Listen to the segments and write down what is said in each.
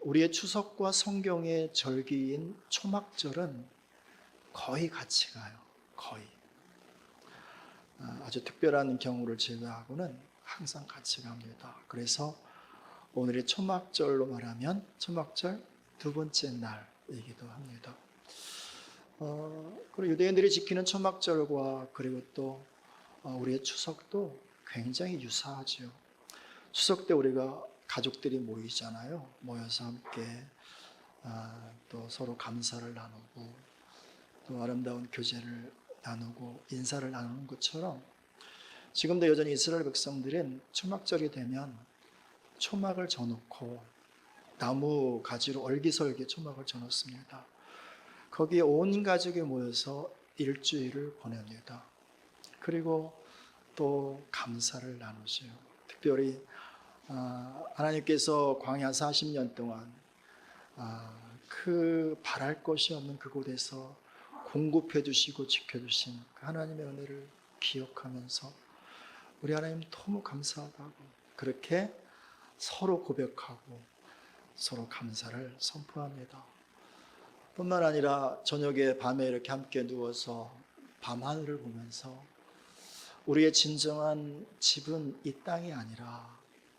우리의 추석과 성경의 절기인 초막절은 거의 같이 가요. 거의. 아주 특별한 경우를 제외하고는 항상 같이 갑니다. 그래서 오늘이 초막절로 말하면 초막절 두 번째 날이기도 합니다. 그리고 유대인들이 지키는 초막절과 그리고 또 우리의 추석도 굉장히 유사하죠. 추석 때 우리가 가족들이 모이잖아요. 모여서 함께 또 서로 감사를 나누고 또 아름다운 교제를 나누고 인사를 나누는 것처럼 지금도 여전히 이스라엘 백성들은 초막절이 되면 초막을 져놓고 나무 가지로 얼기설게 초막을 져놓습니다. 거기에 온 가족이 모여서 일주일을 보냅니다. 그리고 또 감사를 나누죠. 특별히 하나님께서 광야 40년 동안 그 바랄 것이 없는 그곳에서 공급해 주시고 지켜주신 그 하나님의 은혜를 기억하면서 우리 하나님 너무 감사하다고 그렇게 서로 고백하고 서로 감사를 선포합니다. 뿐만 아니라 저녁에 밤에 이렇게 함께 누워서 밤하늘을 보면서 우리의 진정한 집은 이 땅이 아니라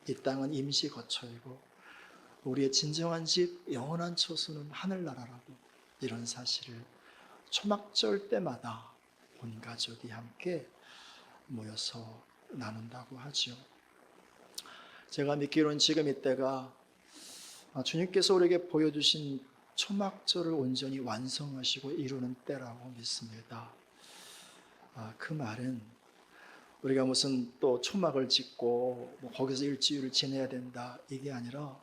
이 땅은 임시 거처이고 우리의 진정한 집 영원한 처소는 하늘나라라고 이런 사실을 초막절 때마다 온 가족이 함께 모여서 나눈다고 하죠. 제가 믿기로는 지금 이때가 주님께서 우리에게 보여주신 초막절을 온전히 완성하시고 이루는 때라고 믿습니다. 그 말은 우리가 무슨 또 초막을 짓고 거기서 일주일을 지내야 된다 이게 아니라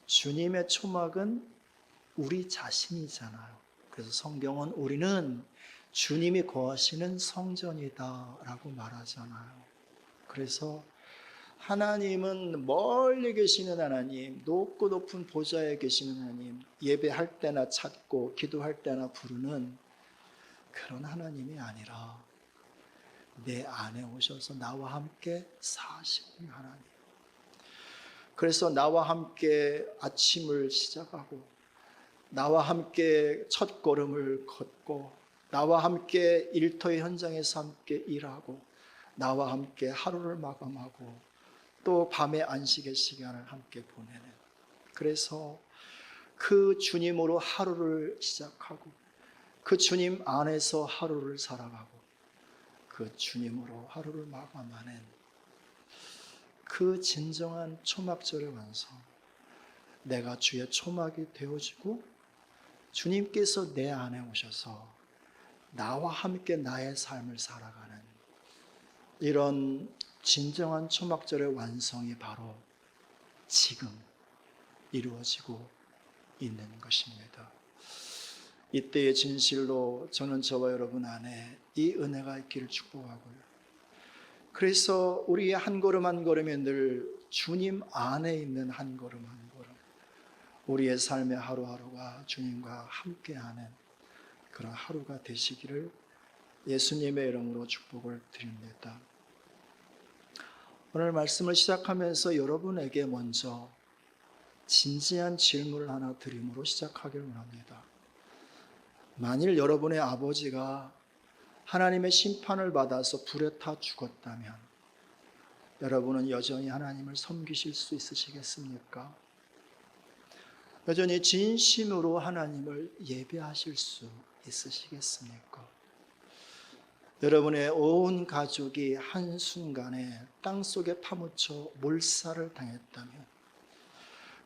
주님의 초막은 우리 자신이잖아요. 그래서 성경은 우리는 주님이 거하시는 성전이다 라고 말하잖아요. 그래서 하나님은 멀리 계시는 하나님, 높고 높은 보좌에 계시는 하나님, 예배할 때나 찾고 기도할 때나 부르는 그런 하나님이 아니라 내 안에 오셔서 나와 함께 사시는 하나님. 그래서 나와 함께 아침을 시작하고 나와 함께 첫 걸음을 걷고 나와 함께 일터의 현장에서 함께 일하고 나와 함께 하루를 마감하고 또 밤의 안식의 시간을 함께 보내는 그래서 그 주님으로 하루를 시작하고 그 주님 안에서 하루를 살아가고 그 주님으로 하루를 마감하는 그 진정한 초막절의 완성 내가 주의 초막이 되어지고 주님께서 내 안에 오셔서 나와 함께 나의 삶을 살아가는 이런 진정한 초막절의 완성이 바로 지금 이루어지고 있는 것입니다. 이때의 진실로 저는 저와 여러분 안에 이 은혜가 있기를 축복하고요. 그래서 우리의 한 걸음 한 걸음이 늘 주님 안에 있는 한 걸음 한 걸음 우리의 삶의 하루하루가 주님과 함께하는 그런 하루가 되시기를 예수님의 이름으로 축복을 드립니다. 오늘 말씀을 시작하면서 여러분에게 먼저 진지한 질문을 하나 드림으로 시작하길 원합니다. 만일 여러분의 아버지가 하나님의 심판을 받아서 불에 타 죽었다면 여러분은 여전히 하나님을 섬기실 수 있으시겠습니까? 여전히 진심으로 하나님을 예배하실 수 있으시겠습니까? 여러분의 온 가족이 한순간에 땅속에 파묻혀 몰살을 당했다면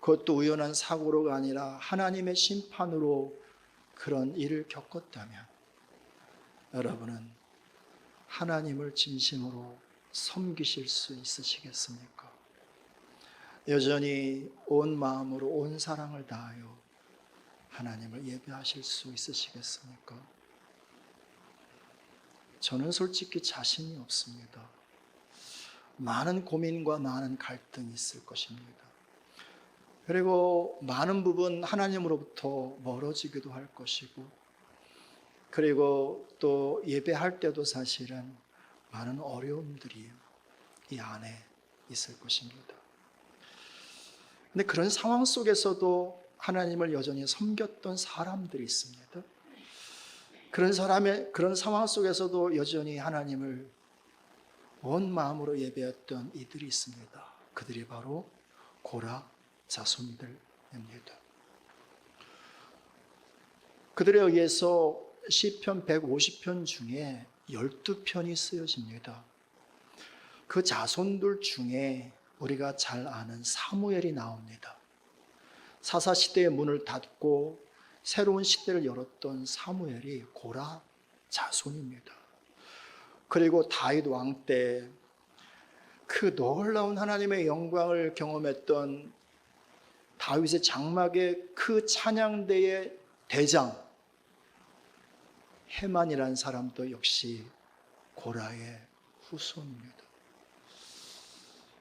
그것도 우연한 사고로가 아니라 하나님의 심판으로 그런 일을 겪었다면 여러분은 하나님을 진심으로 섬기실 수 있으시겠습니까? 여전히 온 마음으로 온 사랑을 다하여 하나님을 예배하실 수 있으시겠습니까? 저는 솔직히 자신이 없습니다. 많은 고민과 많은 갈등이 있을 것입니다. 그리고 많은 부분 하나님으로부터 멀어지기도 할 것이고 그리고 또 예배할 때도 사실은 많은 어려움들이 이 안에 있을 것입니다. 근데 그런 상황 속에서도 하나님을 여전히 섬겼던 사람들이 있습니다. 그런 상황 속에서도 여전히 하나님을 온 마음으로 예배했던 이들이 있습니다. 그들이 바로 고라 자손들입니다. 그들에 의해서 시편 150편 중에 12편이 쓰여집니다. 그 자손들 중에 우리가 잘 아는 사무엘이 나옵니다. 사사시대의 문을 닫고 새로운 시대를 열었던 사무엘이 고라 자손입니다. 그리고 다윗 왕 때 그 놀라운 하나님의 영광을 경험했던 다윗의 장막의 그 찬양대의 대장 헤만이라는 사람도 역시 고라의 후손입니다.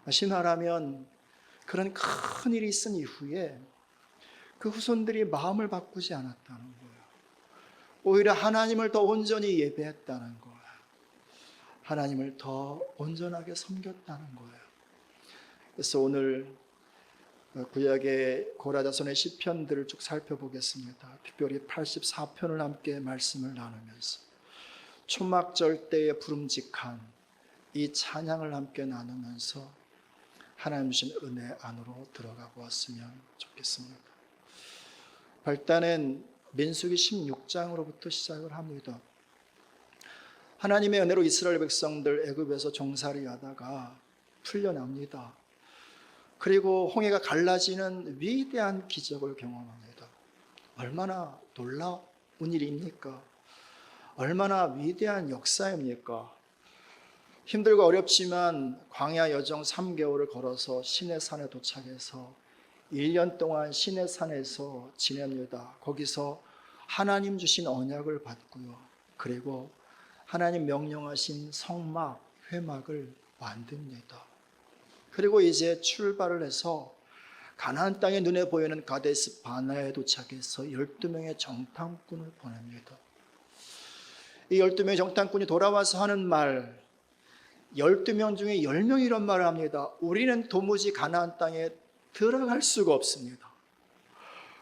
다시 말하면 그런 큰 일이 있은 이후에 그 후손들이 마음을 바꾸지 않았다는 거예요. 오히려 하나님을 더 온전히 예배했다는 거예요. 하나님을 더 온전하게 섬겼다는 거예요. 그래서 오늘 구약의 고라 자손의 시편들을 쭉 살펴보겠습니다. 특별히 84편을 함께 말씀을 나누면서 초막절 때의 부름직한 이 찬양을 함께 나누면서 하나님 주신 은혜 안으로 들어가 보았으면 좋겠습니다. 일단은 민수기 16장으로부터 시작을 합니다. 하나님의 은혜로 이스라엘 백성들 애굽에서 종살이 하다가 풀려납니다. 그리고 홍해가 갈라지는 위대한 기적을 경험합니다. 얼마나 놀라운 일입니까? 얼마나 위대한 역사입니까? 힘들고 어렵지만 광야 여정 3개월을 걸어서 시내산에 도착해서 1년 동안 시내산에서 지냅니다. 거기서 하나님 주신 언약을 받고요. 그리고 하나님 명령하신 성막, 회막을 만듭니다. 그리고 이제 출발을 해서 가나안 땅에 눈에 보이는 가데스 바나에 도착해서 12명의 정탐꾼을 보냅니다. 이 12명의 정탐꾼이 돌아와서 하는 말, 12명 중에 10명이 이런 말을 합니다. 우리는 도무지 가나안 땅에 들어갈 수가 없습니다.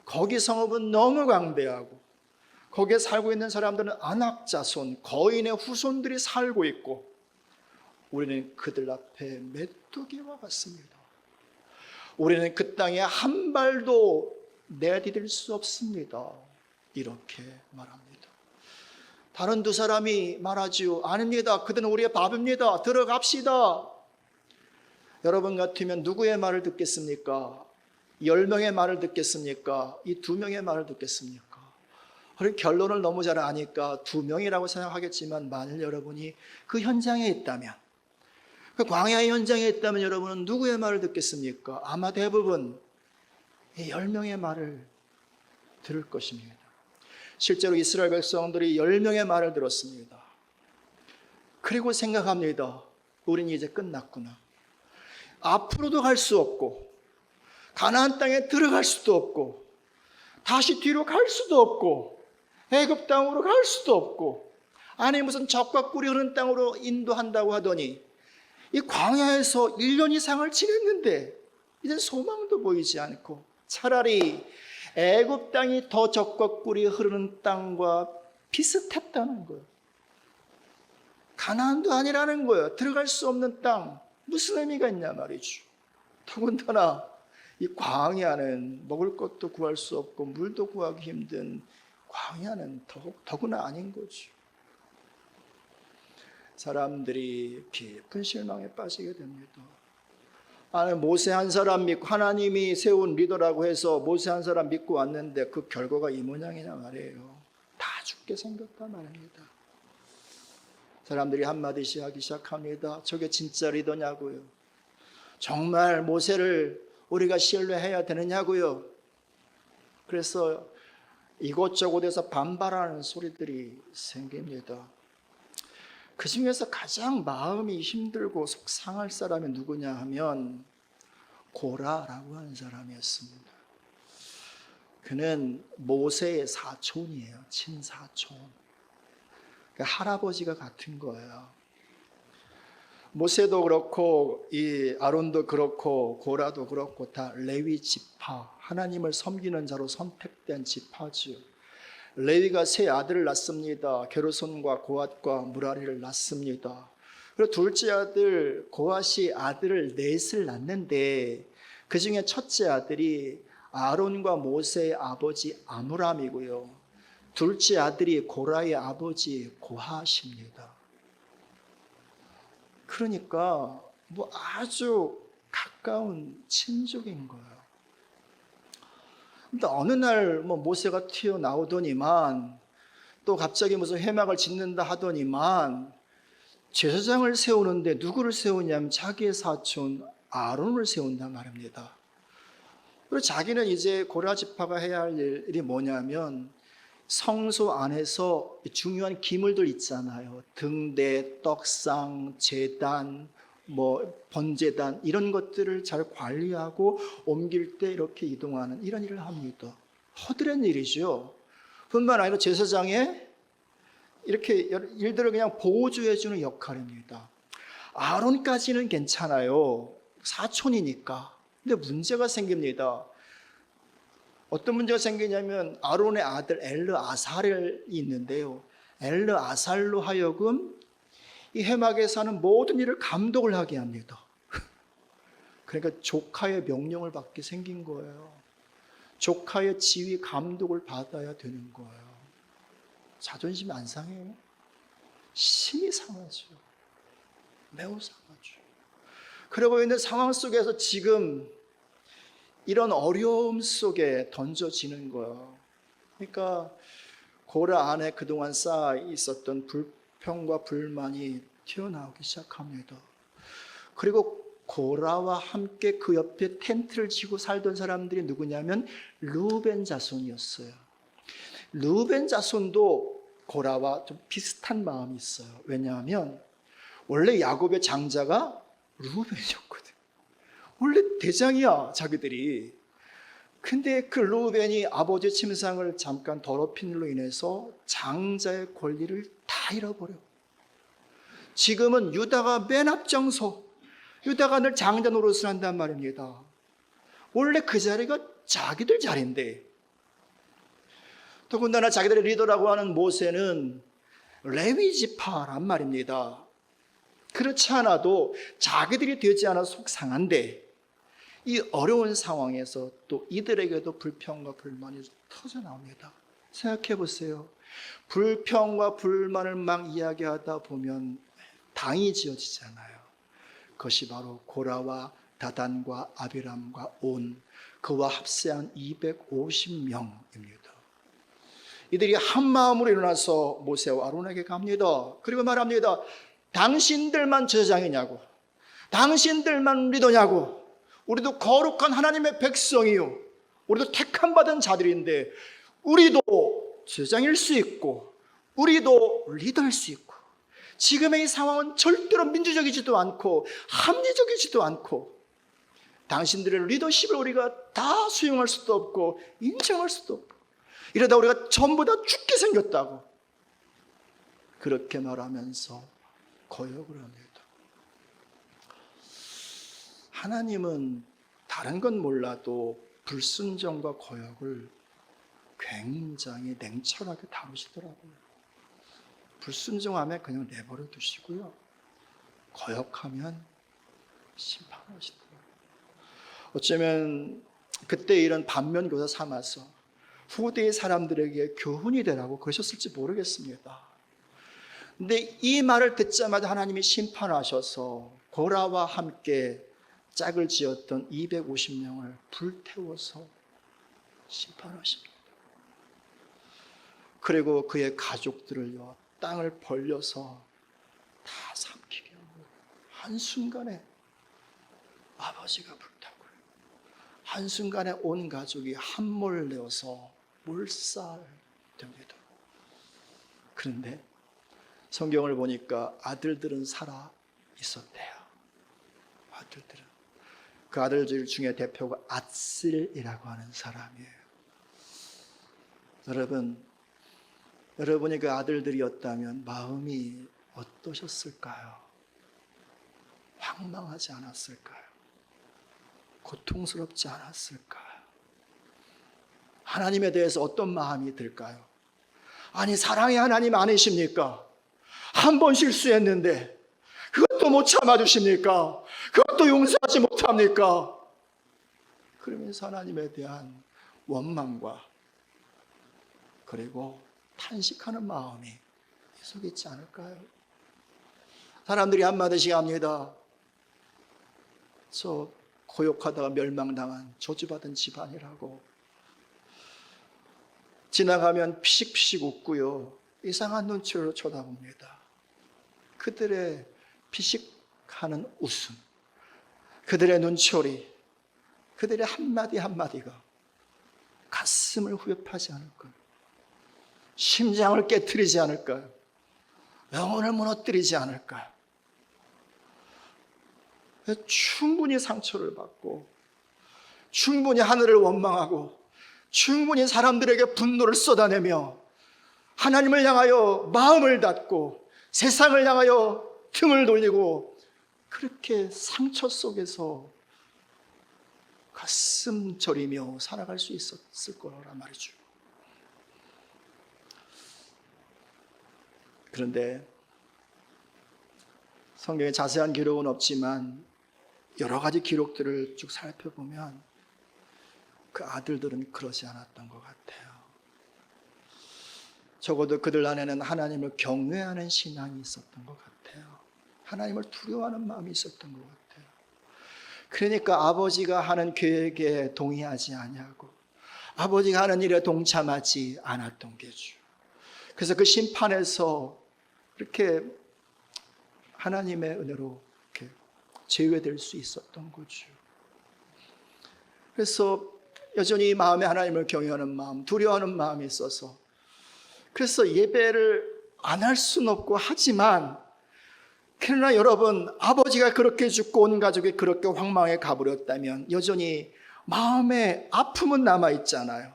거기 성읍은 너무 광대하고 거기에 살고 있는 사람들은 아낙 자손, 거인의 후손들이 살고 있고 우리는 그들 앞에 메뚜기와 같습니다. 우리는 그 땅에 한 발도 내디딜 수 없습니다. 이렇게 말합니다. 다른 두 사람이 말하지요. 아닙니다. 그들은 우리의 밥입니다. 들어갑시다. 여러분 같으면 누구의 말을 듣겠습니까? 10명의 말을 듣겠습니까? 이 2명의 말을 듣겠습니까? 그리고 결론을 너무 잘 아니까 2명이라고 생각하겠지만 만일 여러분이 그 현장에 있다면, 그 광야의 현장에 있다면 여러분은 누구의 말을 듣겠습니까? 아마 대부분 이 10명의 말을 들을 것입니다. 실제로 이스라엘 백성들이 10명의 말을 들었습니다. 그리고 생각합니다. 우린 이제 끝났구나. 앞으로도 갈 수 없고 가나안 땅에 들어갈 수도 없고 다시 뒤로 갈 수도 없고 애굽 땅으로 갈 수도 없고 아니 무슨 적과 꿀이 흐르는 땅으로 인도한다고 하더니 이 광야에서 1년 이상을 지냈는데 이젠 소망도 보이지 않고 차라리 애굽 땅이 더 적과 꿀이 흐르는 땅과 비슷했다는 거예요. 가나안도 아니라는 거예요. 들어갈 수 없는 땅. 무슨 의미가 있냐 말이죠. 더군다나 이 광야는 먹을 것도 구할 수 없고 물도 구하기 힘든 광야는 더구나 아닌 거죠. 사람들이 깊은 실망에 빠지게 됩니다. 아니 모세 한 사람 믿고 하나님이 세운 리더라고 해서 모세 한 사람 믿고 왔는데 그 결과가 이 모양이냐 말이에요. 다 죽게 생겼단 말입니다. 사람들이 한마디씩 하기 시작합니다. 저게 진짜 리더냐고요. 정말 모세를 우리가 신뢰해야 되느냐고요. 그래서 이곳저곳에서 반발하는 소리들이 생깁니다. 그 중에서 가장 마음이 힘들고 속상할 사람이 누구냐 하면 고라라고 하는 사람이었습니다. 그는 모세의 사촌이에요. 친사촌. 할아버지가 같은 거예요. 모세도 그렇고 이 아론도 그렇고 고라도 그렇고 다 레위 지파, 하나님을 섬기는 자로 선택된 지파죠. 레위가 세 아들을 낳습니다. 게르손과 고핫과 무라리를 낳습니다. 그리고 둘째 아들 고핫이 아들을 넷을 낳는데 그 중에 첫째 아들이 아론과 모세의 아버지 아므람이고요. 둘째 아들이 고라의 아버지 고핫입니다. 그러니까 뭐 아주 가까운 친족인 거예요. 근데 어느 날 뭐 모세가 튀어나오더니만 또 갑자기 무슨 회막을 짓는다 하더니만 제사장을 세우는데 누구를 세우냐면 자기의 사촌 아론을 세운단 말입니다. 그리고 자기는 이제 고라 지파가 해야 할 일이 뭐냐면 성소 안에서 중요한 기물들 있잖아요. 등대, 떡상, 제단, 뭐 번제단 이런 것들을 잘 관리하고 옮길 때 이렇게 이동하는 이런 일을 합니다. 허드렛 일이죠. 뿐만 아니라 제사장의 이렇게 일들을 그냥 보조해 주는 역할입니다. 아론까지는 괜찮아요. 사촌이니까. 근데 문제가 생깁니다. 어떤 문제가 생기냐면 아론의 아들 엘르아살이 있는데요. 엘르아살로 하여금 이 회막에 사는 모든 일을 감독을 하게 합니다. 그러니까 조카의 명령을 받게 생긴 거예요. 조카의 지휘 감독을 받아야 되는 거예요. 자존심이 안 상해요? 심히 상하죠. 매우 상하죠. 그러고 있는 상황 속에서 지금 이런 어려움 속에 던져지는 거예요. 그러니까 고라 안에 그동안 쌓아 있었던 불평과 불만이 튀어나오기 시작합니다. 그리고 고라와 함께 그 옆에 텐트를 치고 살던 사람들이 누구냐면 르우벤 자손이었어요. 르우벤 자손도 고라와 좀 비슷한 마음이 있어요. 왜냐하면 원래 야곱의 장자가 르우벤이었거든. 원래 대장이야 자기들이. 근데 그 르우벤이 아버지의 침상을 잠깐 더럽힌 일로 인해서 장자의 권리를 다 잃어버려. 지금은 유다가 맨 앞장서. 유다가 늘 장자 노릇을 한단 말입니다. 원래 그 자리가 자기들 자리인데, 더군다나 자기들의 리더라고 하는 모세는 레위 지파란 말입니다. 그렇지 않아도 자기들이 되지 않아서 속상한데 이 어려운 상황에서 또 이들에게도 불평과 불만이 터져 나옵니다. 생각해 보세요. 불평과 불만을 막 이야기하다 보면 당이 지어지잖아요. 그것이 바로 고라와 다단과 아비람과 온, 그와 합세한 250명입니다. 이들이 한 마음으로 일어나서 모세와 아론에게 갑니다. 그리고 말합니다. 당신들만 제사장이냐고, 당신들만 리더냐고, 우리도 거룩한 하나님의 백성이요, 우리도 택함 받은 자들인데 우리도 제사장일 수 있고 우리도 리더일 수 있고, 지금의 이 상황은 절대로 민주적이지도 않고 합리적이지도 않고 당신들의 리더십을 우리가 다 수용할 수도 없고 인정할 수도 없고, 이러다 우리가 전부 다 죽게 생겼다고 그렇게 말하면서 거역을 합니다. 하나님은 다른 건 몰라도 불순종과 거역을 굉장히 냉철하게 다루시더라고요. 불순종하면 그냥 내버려 두시고요, 거역하면 심판하시더라고요. 어쩌면 그때 이런 반면교사 삼아서 후대의 사람들에게 교훈이 되라고 그러셨을지 모르겠습니다. 근데 이 말을 듣자마자 하나님이 심판하셔서 고라와 함께 짝을 지었던 250명을 불태워서 심판하십니다. 그리고 그의 가족들을요, 땅을 벌려서 다 삼키게 합니다. 한순간에 아버지가 불타고요, 한순간에 온 가족이 함몰 내어서 몰살됩니다. 그런데 성경을 보니까 아들들은 살아 있었대요. 아들들은. 그 아들들 중에 대표가 앗슬이라고 하는 사람이에요. 여러분이 그 아들들이었다면 마음이 어떠셨을까요? 황망하지 않았을까요? 고통스럽지 않았을까요? 하나님에 대해서 어떤 마음이 들까요? 아니, 사랑의 하나님 아니십니까? 한 번 실수했는데 그것도 못 참아주십니까? 그것도 용서하지 못합니까? 그러면서 하나님에 대한 원망과 그리고 탄식하는 마음이 계속 있지 않을까요? 사람들이 한마디씩 합니다. 저 고욕하다가 멸망당한 저주받은 집안이라고. 지나가면 피식피식 웃고요, 이상한 눈치로 쳐다봅니다. 그들의 피식하는 웃음, 그들의 눈초리, 그들의 한마디 한마디가 가슴을 후협하지 않을까요? 심장을 깨트리지 않을까요? 영혼을 무너뜨리지 않을까요? 충분히 상처를 받고, 충분히 하늘을 원망하고, 충분히 사람들에게 분노를 쏟아내며 하나님을 향하여 마음을 닫고 세상을 향하여 등을 돌리고, 그렇게 상처 속에서 가슴 저리며 살아갈 수 있었을 거란 말이죠. 그런데 성경에 자세한 기록은 없지만 여러 가지 기록들을 쭉 살펴보면 그 아들들은 그러지 않았던 것 같아요. 적어도 그들 안에는 하나님을 경외하는 신앙이 있었던 것 같아요. 하나님을 두려워하는 마음이 있었던 것 같아요. 그러니까 아버지가 하는 계획에 동의하지 아니하고 아버지가 하는 일에 동참하지 않았던 게죠. 그래서 그 심판에서 이렇게 하나님의 은혜로 이렇게 제외될 수 있었던 거죠. 그래서 여전히 마음에 하나님을 경외하는 마음, 두려워하는 마음이 있어서, 그래서 예배를 안 할 수는 없고 하지만, 그러나 여러분, 아버지가 그렇게 죽고 온 가족이 그렇게 황망하게 가버렸다면 여전히 마음에 아픔은 남아있잖아요.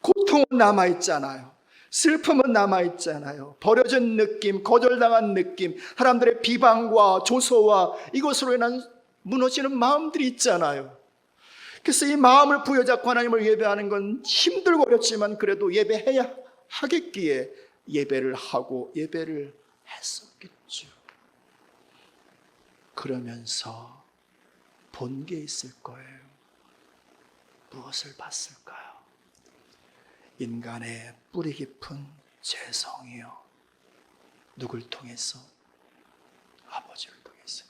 고통은 남아있잖아요. 슬픔은 남아있잖아요. 버려진 느낌, 거절당한 느낌, 사람들의 비방과 조소와 이것으로 인한 무너지는 마음들이 있잖아요. 그래서 이 마음을 부여잡고 하나님을 예배하는 건 힘들고 어렵지만 그래도 예배해야 하겠기에 예배를 하고 예배를 했었겠죠. 그러면서 본 게 있을 거예요. 무엇을 봤을까요? 인간의 뿌리 깊은 죄성이요. 누굴 통해서? 아버지를 통해서.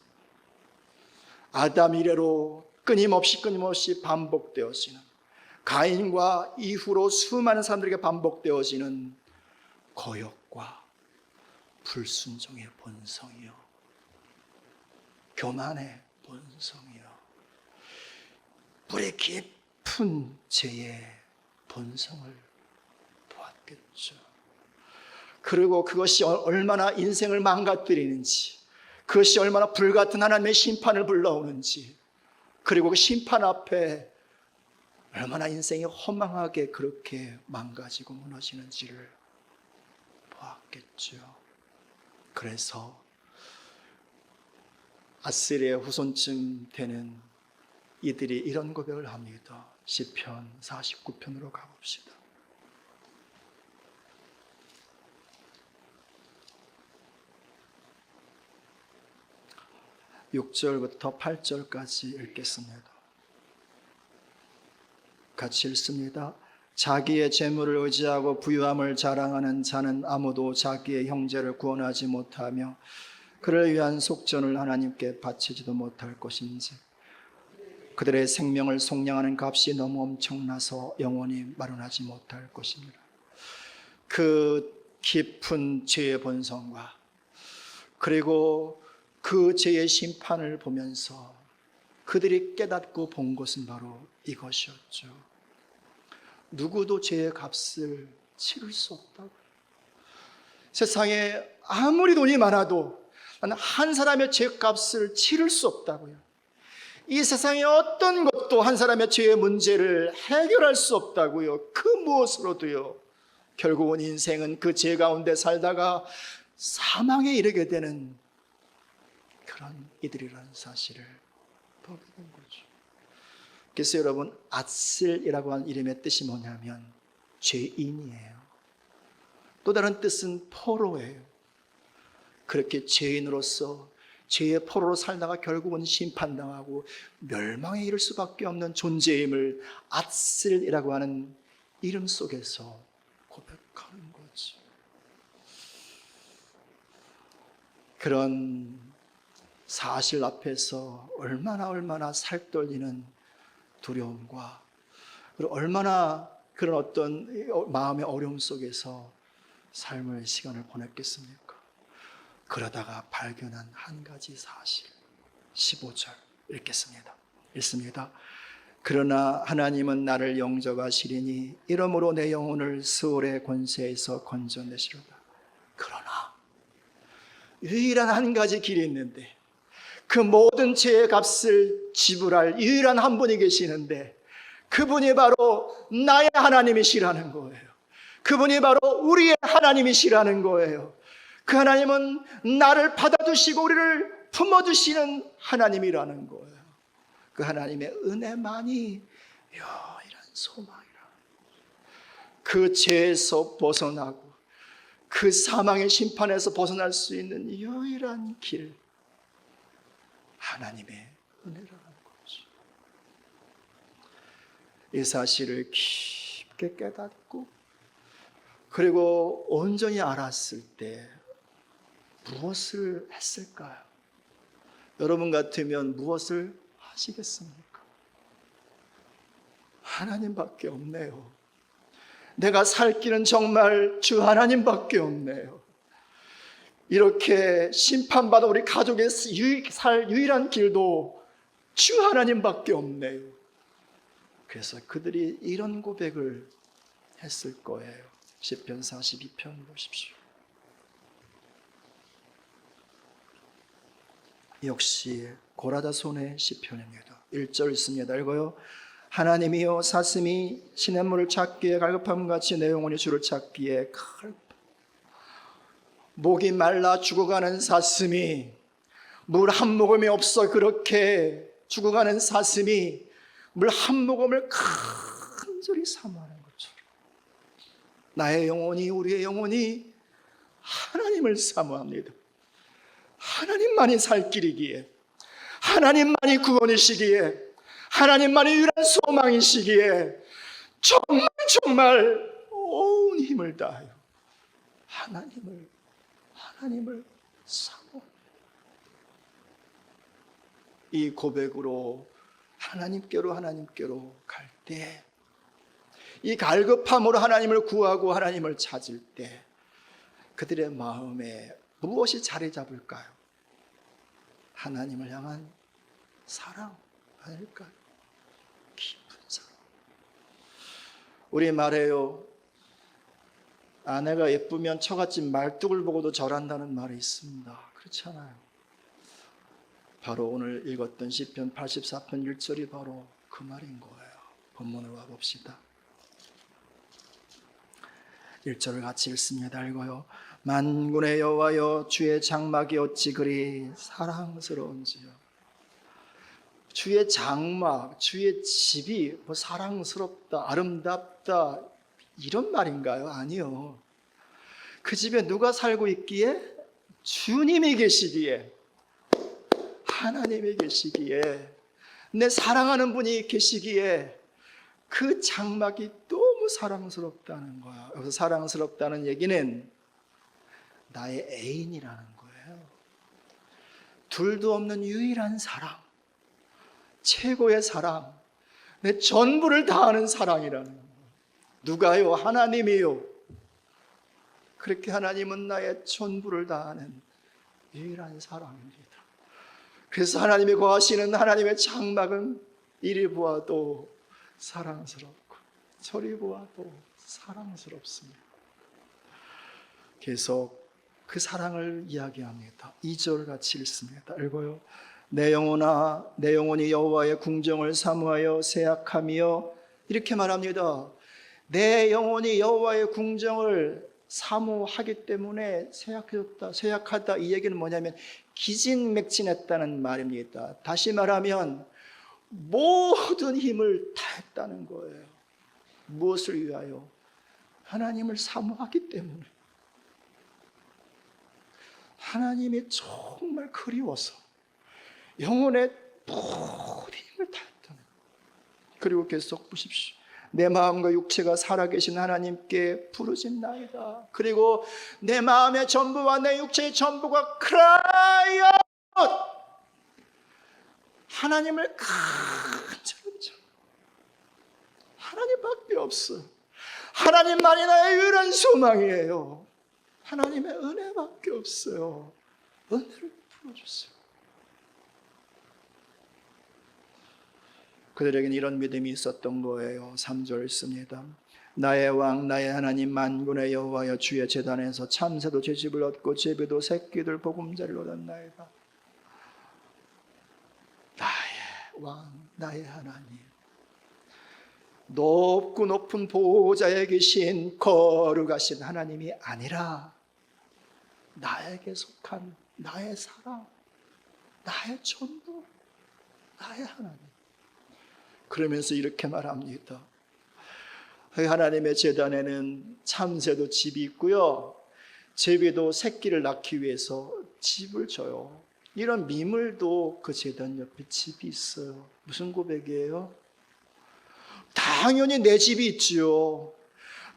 아담 이래로 끊임없이 반복되어지는, 가인과 이후로 수많은 사람들에게 반복되어지는 거역과 불순종의 본성이요, 교만의 본성이요, 뿌리 깊은 죄의 본성을 보았겠죠. 그리고 그것이 얼마나 인생을 망가뜨리는지, 그것이 얼마나 불같은 하나님의 심판을 불러오는지, 그리고 그 심판 앞에 얼마나 인생이 허망하게 그렇게 망가지고 무너지는지를 보았겠죠. 그래서 아스리의 후손쯤 되는 이들이 이런 고백을 합니다. 시편 49편으로 가봅시다. 6절부터 8절까지 읽겠습니다. 같이 읽습니다. 자기의 재물을 의지하고 부유함을 자랑하는 자는 아무도 자기의 형제를 구원하지 못하며 그를 위한 속전을 하나님께 바치지도 못할 것인지, 그들의 생명을 속량하는 값이 너무 엄청나서 영원히 마련하지 못할 것입니다. 그 깊은 죄의 본성과 그리고 그 죄의 심판을 보면서 그들이 깨닫고 본 것은 바로 이것이었죠. 누구도 죄의 값을 치를 수 없다고. 세상에 아무리 돈이 많아도 한 사람의 죄값을 치를 수 없다고요. 이 세상의 어떤 것도 한 사람의 죄의 문제를 해결할 수 없다고요. 그 무엇으로도요. 결국은 인생은 그 죄 가운데 살다가 사망에 이르게 되는 그 그런 이들이라는 사실을 보게 된 거죠. 그래서 여러분, 앗셀이라고 하는 이름의 뜻이 뭐냐면 죄인이에요. 또 다른 뜻은 포로예요. 그렇게 죄인으로서 죄의 포로로 살다가 결국은 심판당하고 멸망에 이를 수밖에 없는 존재임을 앗셀이라고 하는 이름 속에서 고백하는 거죠. 그런 사실 앞에서 얼마나 살떨리는 두려움과 그리고 얼마나 그런 어떤 마음의 어려움 속에서 삶의 시간을 보냈겠습니까? 그러다가 발견한 한 가지 사실, 15절 읽습니다. 그러나 하나님은 나를 영접하시리니 이러므로 내 영혼을 스올의 권세에서 건져내시리로다. 그러나 유일한 한 가지 길이 있는데, 그 모든 죄의 값을 지불할 유일한 한 분이 계시는데, 그분이 바로 나의 하나님이시라는 거예요. 그분이 바로 우리의 하나님이시라는 거예요. 그 하나님은 나를 받아주시고 우리를 품어주시는 하나님이라는 거예요. 그 하나님의 은혜만이 유일한 소망이라. 그 죄에서 벗어나고 그 사망의 심판에서 벗어날 수 있는 유일한 길, 하나님의 은혜라는 거죠. 이 사실을 깊게 깨닫고 그리고 온전히 알았을 때 무엇을 했을까요? 여러분 같으면 무엇을 하시겠습니까? 하나님밖에 없네요. 내가 살 길은 정말 주 하나님밖에 없네요. 이렇게 심판받아 우리 가족의 살 유일한 길도 주 하나님밖에 없네요. 그래서 그들이 이런 고백을 했을 거예요. 시편 42편 보십시오. 역시 고라다손의 시편입니다. 1절 있습니다. 읽어요. 하나님이여, 사슴이 시냇물을 찾기에 갈급함같이 내 영혼이 주를 찾기에 목이 말라 죽어가는 사슴이, 물 한 모금이 없어 그렇게 죽어가는 사슴이 물 한 모금을 간절히 사모하는 것처럼 나의 영혼이, 우리의 영혼이 하나님을 사모합니다. 하나님만이 살 길이기에, 하나님만이 구원이시기에, 하나님만이 유일한 소망이시기에 정말 온 힘을 다하여 하나님을 사모합니다. 이 고백으로 하나님께로 갈 때, 이 갈급함으로 하나님을 구하고 하나님을 찾을 때 그들의 마음에 무엇이 자리 잡을까요? 하나님을 향한 사랑 아닐까요? 깊은 사랑. 우리 말해요. 아내가 예쁘면 처갓집 말뚝을 보고도 절한다는 말이 있습니다. 그렇잖아요. 바로 오늘 읽었던 시편 84편 1절이 바로 그 말인 거예요. 본문으로 와봅시다. 1절을 같이 읽습니다. 읽어요. 만군의 여호와여, 주의 장막이 어찌 그리 사랑스러운지요. 주의 장막, 주의 집이 뭐 사랑스럽다, 아름답다 이런 말인가요? 아니요. 그 집에 누가 살고 있기에? 주님이 계시기에, 하나님이 계시기에, 내 사랑하는 분이 계시기에 그 장막이 너무 사랑스럽다는 거야. 여기서 사랑스럽다는 얘기는 나의 애인이라는 거예요. 둘도 없는 유일한 사랑, 최고의 사랑, 내 전부를 다하는 사랑이라는 거예요. 누가요? 하나님이요. 그렇게 하나님은 나의 전부를 다하는 유일한 사랑입니다. 그래서 하나님이 거하시는 하나님의 장막은 이리 보아도 사랑스럽고 저리 보아도 사랑스럽습니다. 계속 그 사랑을 이야기합니다. 2절 같이 읽습니다. 읽어요. 내 영혼아, 내 영혼이 여호와의 궁정을 사모하여 세약하며, 이렇게 말합니다. 내 영혼이 여호와의 궁정을 사모하기 때문에 세약해졌다. 세약하다, 이 얘기는 뭐냐면 기진맥진했다는 말입니다. 다시 말하면 모든 힘을 다했다는 거예요. 무엇을 위하여? 하나님을 사모하기 때문에. 하나님이 정말 그리워서 영혼의 모든 힘을 다했다는 거예요. 그리고 계속 보십시오. 내 마음과 육체가 살아계신 하나님께 부르짖나이다. 그리고 내 마음의 전부와 내 육체의 전부가 cry out. 하나님을 간절히 하나님밖에 없어. 하나님만이 나의 유일한 소망이에요. 하나님의 은혜밖에 없어요. 은혜를 풀어주세요. 그들에게는 이런 믿음이 있었던 거예요. 3절 있습니다. 나의 왕 나의 하나님 만군의 여호와여 주의 제단에서 참새도 제 집을 얻고 제비도 새끼들 보금자리를 얻었나이다. 나의 왕 나의 하나님, 높고 높은 보호자에 계신 거룩하신 하나님이 아니라 나에게 속한 나의 사랑, 나의 전부, 나의 하나님. 그러면서 이렇게 말합니다. 하나님의 제단에는 참새도 집이 있고요, 제비도 새끼를 낳기 위해서 집을 줘요. 이런 미물도 그 제단 옆에 집이 있어요. 무슨 고백이에요? 당연히 내 집이 있지요.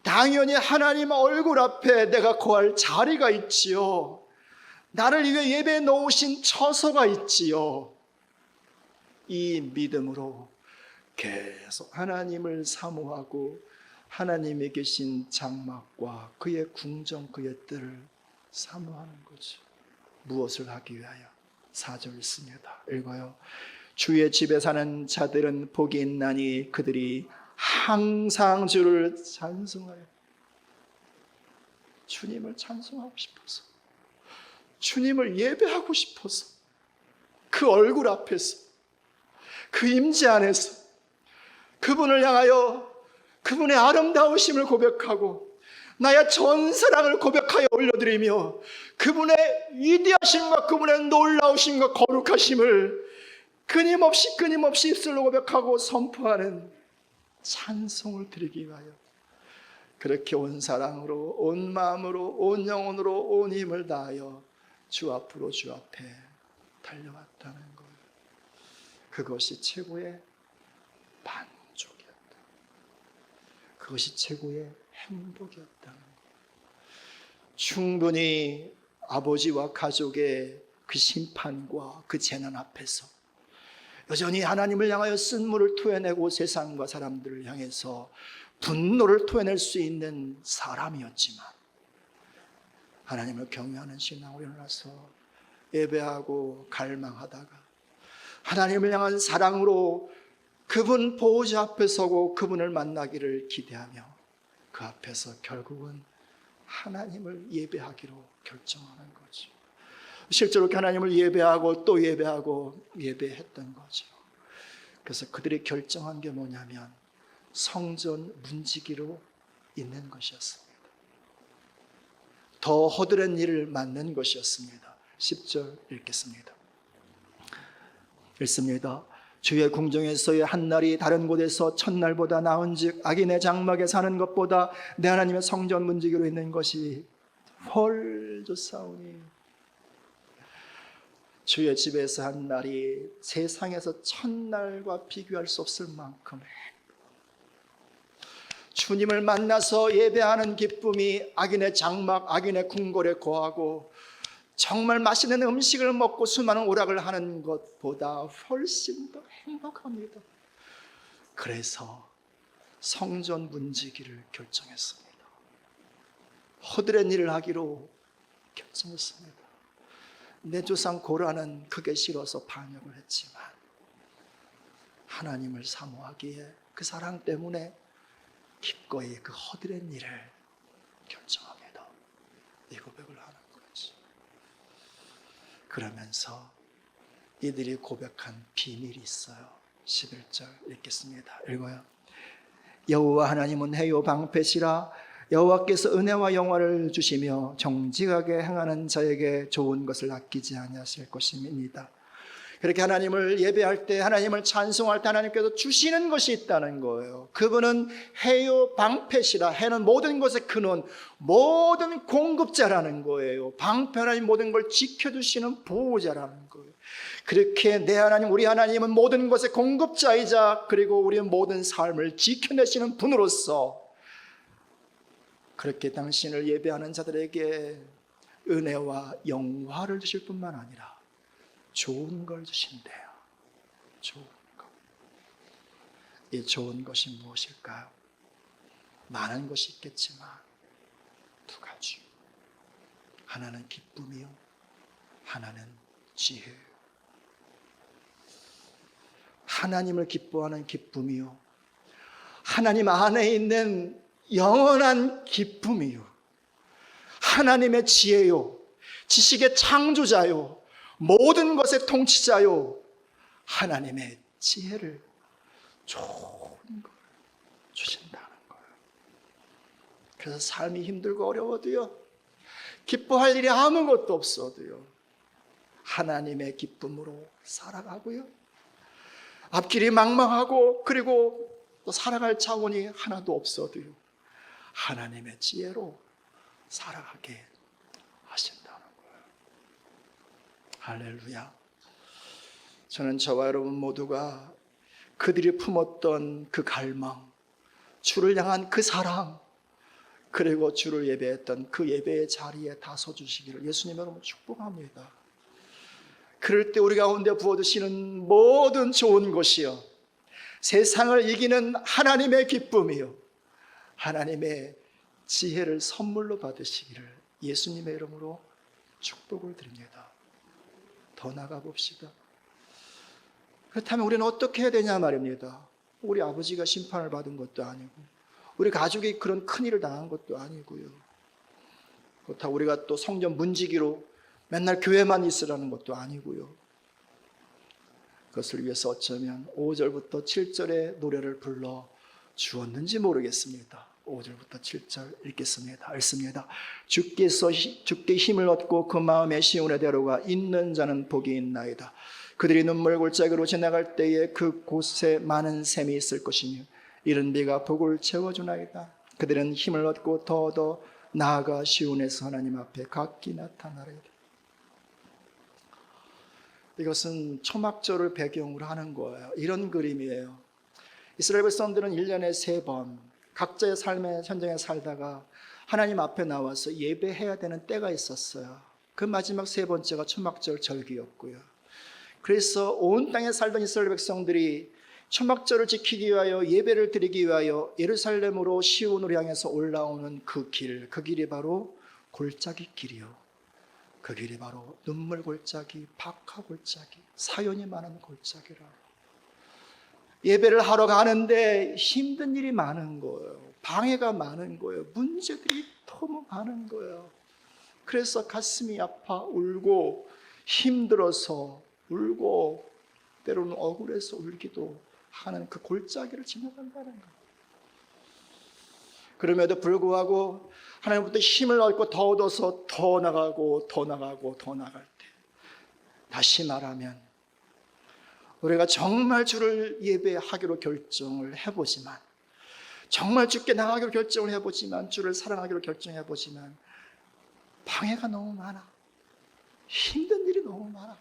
당연히 하나님 얼굴 앞에 내가 거할 자리가 있지요. 나를 위해 예배해 놓으신 처소가 있지요. 이 믿음으로 계속 하나님을 사모하고 하나님에 계신 장막과 그의 궁정, 그의 뜰을 사모하는 거죠. 무엇을 하기 위하여? 4절 있습니다. 읽어요. 주의 집에 사는 자들은 복이 있나니 그들이 항상 주를 찬송하여. 주님을 찬송하고 싶어서, 주님을 예배하고 싶어서, 그 얼굴 앞에서, 그 임재 안에서 그분을 향하여 그분의 아름다우심을 고백하고 나의 전 사랑을 고백하여 올려드리며 그분의 위대하심과 그분의 놀라우심과 거룩하심을 끊임없이 입술로 고백하고 선포하는 찬송을 드리기 위하여 그렇게 온 사랑으로, 온 마음으로, 온 영혼으로, 온 힘을 다하여 주 앞으로, 주 앞에 달려왔다는 거예요. 그것이 최고의 만족이었다. 그것이 최고의 행복이었다는 거예요. 충분히 아버지와 가족의 그 심판과 그 재난 앞에서 여전히 하나님을 향하여 쓴물을 토해내고 세상과 사람들을 향해서 분노를 토해낼 수 있는 사람이었지만 하나님을 경외하는 신앙으로 일어나서 예배하고 갈망하다가 하나님을 향한 사랑으로 그분 보호자 앞에 서고 그분을 만나기를 기대하며 그 앞에서 결국은 하나님을 예배하기로 결정하는 거죠. 실제로 하나님을 예배하고 또 예배하고 예배했던 거죠. 그래서 그들이 결정한 게 뭐냐면 성전 문지기로 있는 것이었습니다. 더 허드렛 일을 맡는 것이었습니다. 10절 읽겠습니다. 읽습니다. 주의 궁정에서의 한 날이 다른 곳에서 첫날보다 나은즉 악인의 장막에 사는 것보다 내 하나님의 성전 문지기로 있는 것이 훨 좋사오니. 주의 집에서 한 날이 세상에서 첫날과 비교할 수 없을 만큼 주님을 만나서 예배하는 기쁨이 악인의 장막, 악인의 궁궐에 거하고 정말 맛있는 음식을 먹고 수많은 오락을 하는 것보다 훨씬 더 행복합니다. 그래서 성전 문지기를 결정했습니다. 허드렛 일을 하기로 결정했습니다. 내 조상 고라는 그게 싫어서 반역을 했지만 하나님을 사모하기에 그 사랑 때문에 기꺼이 그 허드렛 일을 결정합니다. 이 고백을 하는 거지. 그러면서 이들이 고백한 비밀이 있어요. 11절 읽겠습니다. 읽어요. 여호와 하나님은 해요 방패시라 여호와께서 은혜와 영화를 주시며 정직하게 행하는 자에게 좋은 것을 아끼지 아니하실 것입니다. 그렇게 하나님을 예배할 때, 하나님을 찬송할 때 하나님께서 주시는 것이 있다는 거예요. 그분은 해요 방패시라. 해는 모든 것의 근원, 모든 공급자라는 거예요. 방패 하나님 모든 걸 지켜주시는 보호자라는 거예요. 그렇게 내 하나님, 우리 하나님은 모든 것의 공급자이자 그리고 우리의 모든 삶을 지켜내시는 분으로서 그렇게 당신을 예배하는 자들에게 은혜와 영화를 주실 뿐만 아니라 좋은 걸 주신대요. 좋은 것. 이 좋은 것이 무엇일까요? 많은 것이 있겠지만 두 가지. 하나는 기쁨이요, 하나는 지혜요. 하나님을 기뻐하는 기쁨이요, 하나님 안에 있는 영원한 기쁨이요, 하나님의 지혜요, 지식의 창조자요, 모든 것의 통치자요, 하나님의 지혜를 좋은 걸 주신다는 거예요. 그래서 삶이 힘들고 어려워도요, 기뻐할 일이 아무것도 없어도요, 하나님의 기쁨으로 살아가고요, 앞길이 망망하고 그리고 또 살아갈 차원이 하나도 없어도요, 하나님의 지혜로 살아가게 하신다는 거예요. 할렐루야. 저는 저와 여러분 모두가 그들이 품었던 그 갈망, 주를 향한 그 사랑, 그리고 주를 예배했던 그 예배의 자리에 다 서주시기를 예수님 여러분 축복합니다. 그럴 때 우리 가운데 부어주시는 모든 좋은 것이요, 세상을 이기는 하나님의 기쁨이요, 하나님의 지혜를 선물로 받으시기를 예수님의 이름으로 축복을 드립니다. 더 나가 봅시다. 그렇다면 우리는 어떻게 해야 되냐 말입니다. 우리 아버지가 심판을 받은 것도 아니고 우리 가족이 그런 큰일을 당한 것도 아니고요, 그렇다고 우리가 또 성전 문지기로 맨날 교회만 있으라는 것도 아니고요. 그것을 위해서 어쩌면 5절부터 7절의 노래를 불러 주었는지 모르겠습니다. 5절부터 7절 읽겠습니다. 주께 힘을 얻고 그 마음의 시온에 데려가 있는 자는 복이 있나이다. 그들이 눈물 골짜기로 지나갈 때에 그 곳에 많은 샘이 있을 것이며 이른 비가 복을 채워주나이다. 그들은 힘을 얻고 더 나아가 시온에서 하나님 앞에 각기 나타나리이다. 이것은 초막절을 배경으로 하는 거예요. 이런 그림이에요. 이스라엘 백성들은 1년에 3번 각자의 삶의 현장에 살다가 하나님 앞에 나와서 예배해야 되는 때가 있었어요. 그 마지막 3번째가 초막절 절기였고요. 그래서 온 땅에 살던 이스라엘 백성들이 초막절을 지키기 위하여 예배를 드리기 위하여 예루살렘으로 시온으로 향해서 올라오는 그 길이 바로 골짜기 길이요, 그 길이 바로 눈물 골짜기, 박하 골짜기, 사연이 많은 골짜기라. 예배를 하러 가는데 힘든 일이 많은 거예요. 방해가 많은 거예요. 문제들이 너무 많은 거예요. 그래서 가슴이 아파 울고 힘들어서 울고 때로는 억울해서 울기도 하는 그 골짜기를 지나간다는 거예요. 그럼에도 불구하고 하나님부터 힘을 얻고 더 얻어서 더 나가고 나갈 때, 다시 말하면 우리가 정말 주를 예배하기로 결정을 해보지만, 정말 주께 나가기로 결정을 해보지만, 주를 사랑하기로 결정해보지만 방해가 너무 많아. 힘든 일이 너무 많아.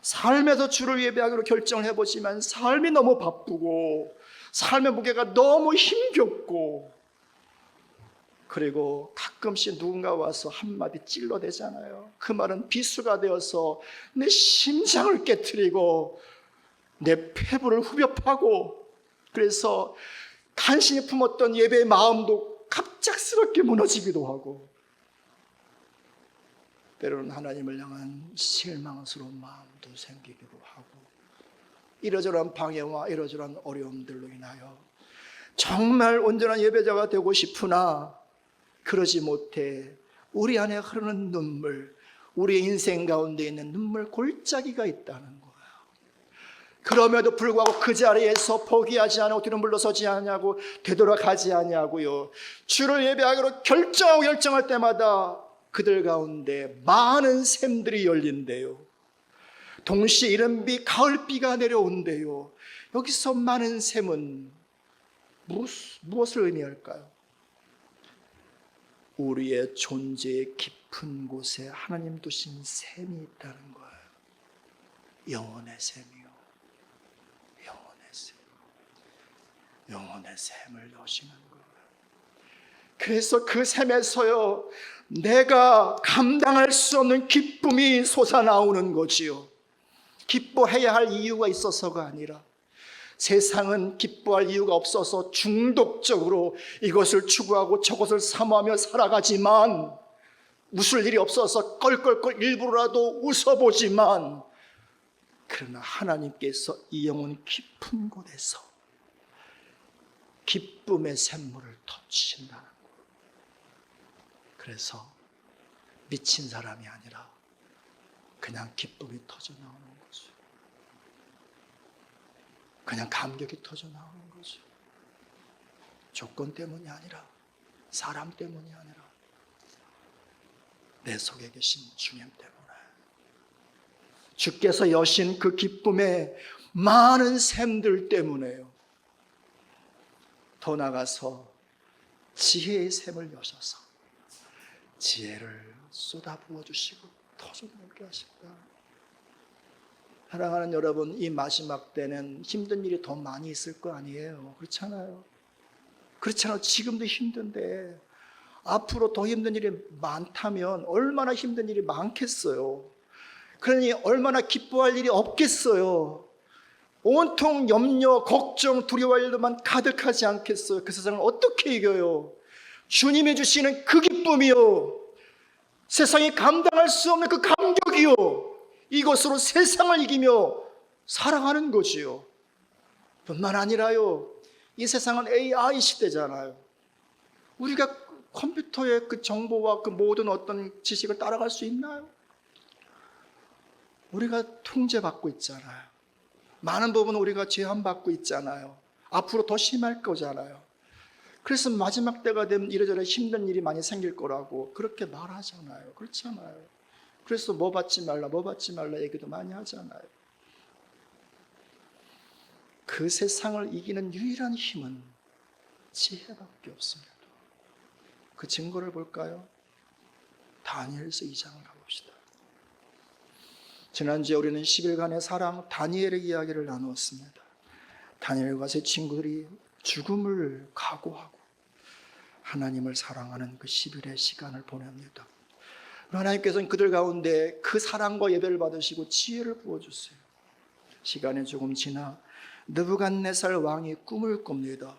삶에서 주를 예배하기로 결정을 해보지만 삶이 너무 바쁘고 삶의 무게가 너무 힘겹고, 그리고 가끔씩 누군가 와서 한마디 찔러대잖아요. 그 말은 비수가 되어서 내 심장을 깨트리고 내 폐부를 후벼 파고, 그래서 간신히 품었던 예배의 마음도 갑작스럽게 무너지기도 하고, 때로는 하나님을 향한 실망스러운 마음도 생기기도 하고, 이러저러한 방해와 이러저러한 어려움들로 인하여 정말 온전한 예배자가 되고 싶으나 그러지 못해 우리 안에 흐르는 눈물, 우리의 인생 가운데 있는 눈물 골짜기가 있다는 거예요. 그럼에도 불구하고 그 자리에서 포기하지 않고 뒤로 물러서지 않냐고, 되돌아가지 않냐고요. 주를 예배하기로 결정할 때마다 그들 가운데 많은 샘들이 열린대요. 동시에 이른 비 가을비가 내려온대요. 여기서 많은 샘은 무엇을 의미할까요? 우리의 존재의 깊은 곳에 하나님 두신 샘이 있다는 거예요. 영혼의 샘이요. 영혼의 샘. 영혼의 샘을 여시는 거예요. 그래서 그 샘에서요, 내가 감당할 수 없는 기쁨이 솟아나오는 거지요. 기뻐해야 할 이유가 있어서가 아니라, 세상은 기뻐할 이유가 없어서 중독적으로 이것을 추구하고 저것을 사모하며 살아가지만, 웃을 일이 없어서 껄껄껄 일부러라도 웃어보지만, 그러나 하나님께서 이 영혼 깊은 곳에서 기쁨의 샘물을 터치신다는 거예요. 그래서 미친 사람이 아니라 그냥 기쁨이 터져 나오는 거죠. 그냥 감격이 터져 나오는 거죠. 조건 때문이 아니라, 사람 때문이 아니라 내 속에 계신 주님 때문에, 주께서 여신 그 기쁨의 많은 샘들 때문에요. 더 나가서 지혜의 샘을 여셔서 지혜를 쏟아 부어주시고 터져나오게 하신다. 사랑하는 여러분, 이 마지막 때는 힘든 일이 더 많이 있을 거 아니에요. 그렇잖아요. 그렇잖아요. 지금도 힘든데 앞으로 더 힘든 일이 많다면 얼마나 힘든 일이 많겠어요. 그러니 얼마나 기뻐할 일이 없겠어요. 온통 염려, 걱정, 두려워할 일만 가득하지 않겠어요. 그 세상을 어떻게 이겨요? 주님이 주시는 그 기쁨이요, 세상이 감당할 수 없는 그 감격이요, 이것으로 세상을 이기며 살아가는 거지요. 뿐만 아니라요, 이 세상은 AI 시대잖아요. 우리가 컴퓨터의 그 정보와 그 모든 어떤 지식을 따라갈 수 있나요? 우리가 통제받고 있잖아요. 많은 부분 우리가 제한받고 있잖아요. 앞으로 더 심할 거잖아요. 그래서 마지막 때가 되면 이래저래 힘든 일이 많이 생길 거라고 그렇게 말하잖아요. 그렇잖아요. 그래서 뭐 받지 말라 얘기도 많이 하잖아요. 그 세상을 이기는 유일한 힘은 지혜밖에 없습니다. 그 증거를 볼까요? 다니엘서 2장을 가봅시다. 지난주에 우리는 10일간의 사랑 다니엘의 이야기를 나누었습니다. 다니엘과 세 친구들이 죽음을 각오하고 하나님을 사랑하는 그 10일의 시간을 보냅니다. 하나님께서는 그들 가운데 그 사랑과 예배를 받으시고 지혜를 부어주세요. 시간이 조금 지나 느부갓네살 왕이 꿈을 꿉니다.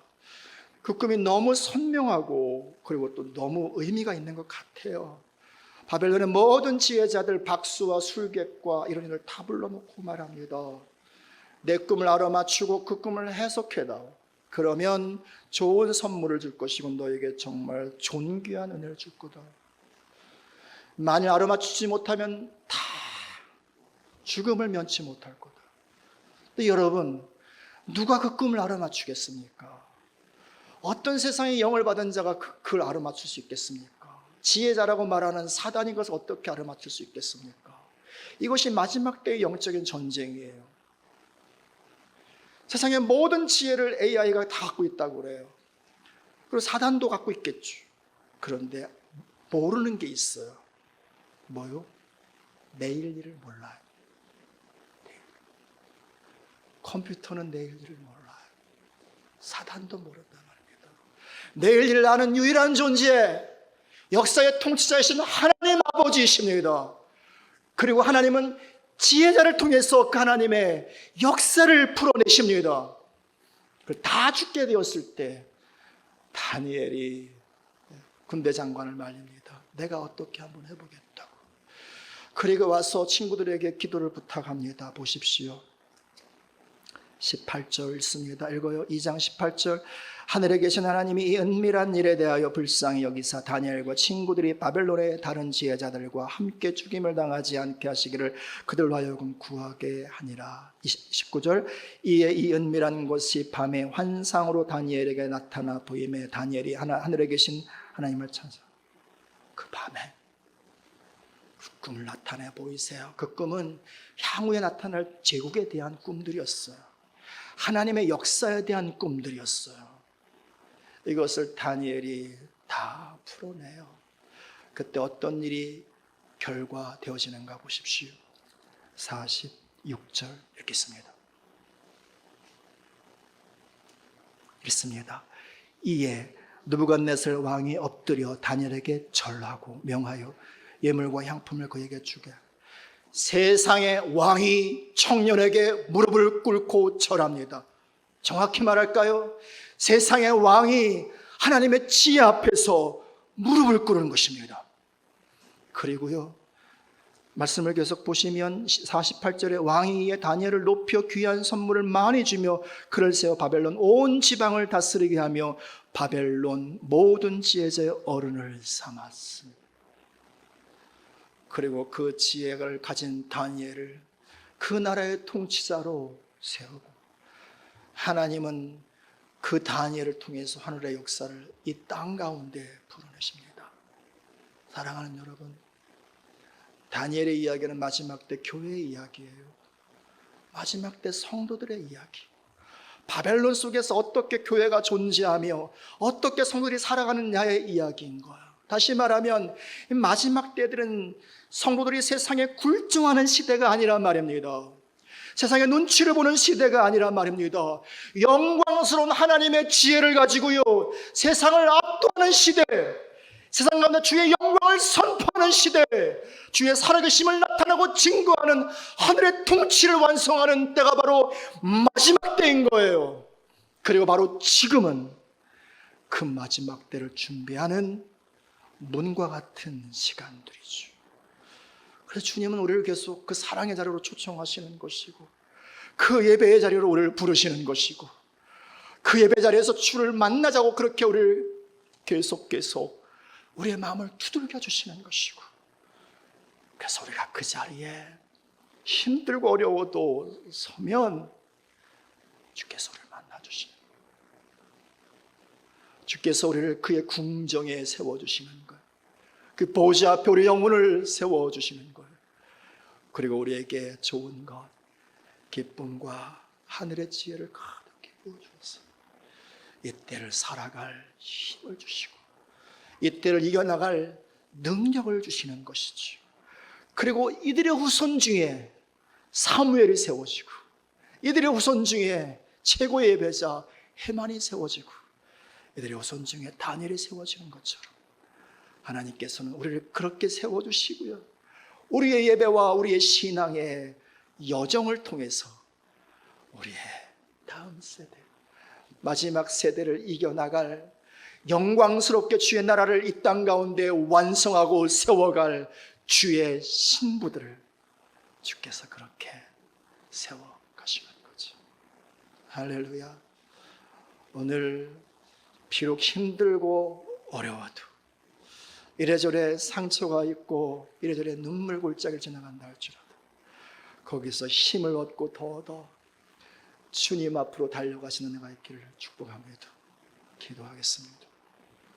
그 꿈이 너무 선명하고 그리고 또 너무 의미가 있는 것 같아요. 바벨론의 모든 지혜자들 박수와 술객과 이런 일을 다 불러놓고 말합니다. 내 꿈을 알아맞추고 그 꿈을 해석해다오. 그러면 좋은 선물을 줄 것이고 너에게 정말 존귀한 은혜를 줄 거다. 만일 알아맞추지 못하면 다 죽음을 면치 못할 거다. 근데 여러분, 누가 그 꿈을 알아맞추겠습니까? 어떤 세상의 영을 받은 자가 그걸 알아맞출 수 있겠습니까? 지혜자라고 말하는 사단이 것을 어떻게 알아맞힐 수 있겠습니까? 이것이 마지막 때의 영적인 전쟁이에요. 세상의 모든 지혜를 AI가 다 갖고 있다고 그래요. 그리고 사단도 갖고 있겠죠. 그런데 모르는 게 있어요. 뭐요? 내일 일을 몰라요. 컴퓨터는 내일 일을 몰라요. 사단도 모른단 말입니다. 내일 일을 아는 유일한 존재, 역사의 통치자이신 하나님 아버지이십니다. 그리고 하나님은 지혜자를 통해서 그 하나님의 역사를 풀어내십니다. 다 죽게 되었을 때 다니엘이 군대 장관을 말립니다. 내가 어떻게 한번 해보겠다고. 그리고 와서 친구들에게 기도를 부탁합니다. 보십시오. 18절 읽습니다. 읽어요. 2장 18절. 하늘에 계신 하나님이 이 은밀한 일에 대하여 불쌍히 여기사 다니엘과 친구들이 바벨론의 다른 지혜자들과 함께 죽임을 당하지 않게 하시기를 그들로 하여금 구하게 하니라. 19절 이에 이 은밀한 것이 밤에 환상으로 다니엘에게 나타나 보임에 다니엘이 하늘에 계신 하나님을 찾아 그 밤에 그 꿈을 나타내 보이세요. 그 꿈은 향후에 나타날 제국에 대한 꿈들이었어요. 하나님의 역사에 대한 꿈들이었어요. 이것을 다니엘이 다 풀어내요. 그때 어떤 일이 결과되어지는가 보십시오. 46절 읽겠습니다. 읽습니다. 이에 느부갓네살 왕이 엎드려 다니엘에게 절하고 명하여 예물과 향품을 그에게 주게. 세상의 왕이 청년에게 무릎을 꿇고 절합니다. 정확히 말할까요? 세상의 왕이 하나님의 지혜 앞에서 무릎을 꿇는 것입니다. 그리고요, 말씀을 계속 보시면 48절에 왕이 이에 다니엘을 높여 귀한 선물을 많이 주며 그를 세워 바벨론 온 지방을 다스리게 하며 바벨론 모든 지혜자의 어른을 삼았습니다. 그리고 그 지혜를 가진 다니엘을 그 나라의 통치자로 세우고, 하나님은 그 다니엘을 통해서 하늘의 역사를 이 땅 가운데 풀어내십니다. 사랑하는 여러분, 다니엘의 이야기는 마지막 때 교회의 이야기예요. 마지막 때 성도들의 이야기. 바벨론 속에서 어떻게 교회가 존재하며 어떻게 성도들이 살아가느냐의 이야기인 거예요. 다시 말하면 마지막 때들은 성도들이 세상에 굴종하는 시대가 아니란 말입니다. 세상의 눈치를 보는 시대가 아니란 말입니다. 영광스러운 하나님의 지혜를 가지고요, 세상을 압도하는 시대, 세상 가운데 주의 영광을 선포하는 시대, 주의 살아계심을 나타내고 증거하는 하늘의 통치를 완성하는 때가 바로 마지막 때인 거예요. 그리고 바로 지금은 그 마지막 때를 준비하는 문과 같은 시간들이죠. 그래서 주님은 우리를 계속 그 사랑의 자리로 초청하시는 것이고, 그 예배의 자리로 우리를 부르시는 것이고, 그 예배 자리에서 주를 만나자고 그렇게 우리를 계속 우리의 마음을 두들겨 주시는 것이고, 그래서 우리가 그 자리에 힘들고 어려워도 서면 주께서 우리를 만나 주시는 거예요. 주께서 우리를 그의 궁정에 세워주시는 거예요. 그 보좌 앞에 우리 영혼을 세워주시는 거예요. 그리고 우리에게 좋은 것, 기쁨과 하늘의 지혜를 가득히 부어주어서 이때를 살아갈 힘을 주시고 이때를 이겨나갈 능력을 주시는 것이죠. 그리고 이들의 후손 중에 사무엘이 세워지고, 이들의 후손 중에 최고의 예배자 헤만이 세워지고, 이들의 후손 중에 다니엘이 세워지는 것처럼 하나님께서는 우리를 그렇게 세워주시고요, 우리의 예배와 우리의 신앙의 여정을 통해서 우리의 다음 세대, 마지막 세대를 이겨나갈, 영광스럽게 주의 나라를 이 땅 가운데 완성하고 세워갈 주의 신부들을 주께서 그렇게 세워 가시는 거죠. 할렐루야. 오늘 비록 힘들고 어려워도, 이래저래 상처가 있고 이래저래 눈물 골짜기를 지나간다 할지라도 거기서 힘을 얻고 더 주님 앞으로 달려가시는 은혜가 있기를 축복합니다. 기도하겠습니다.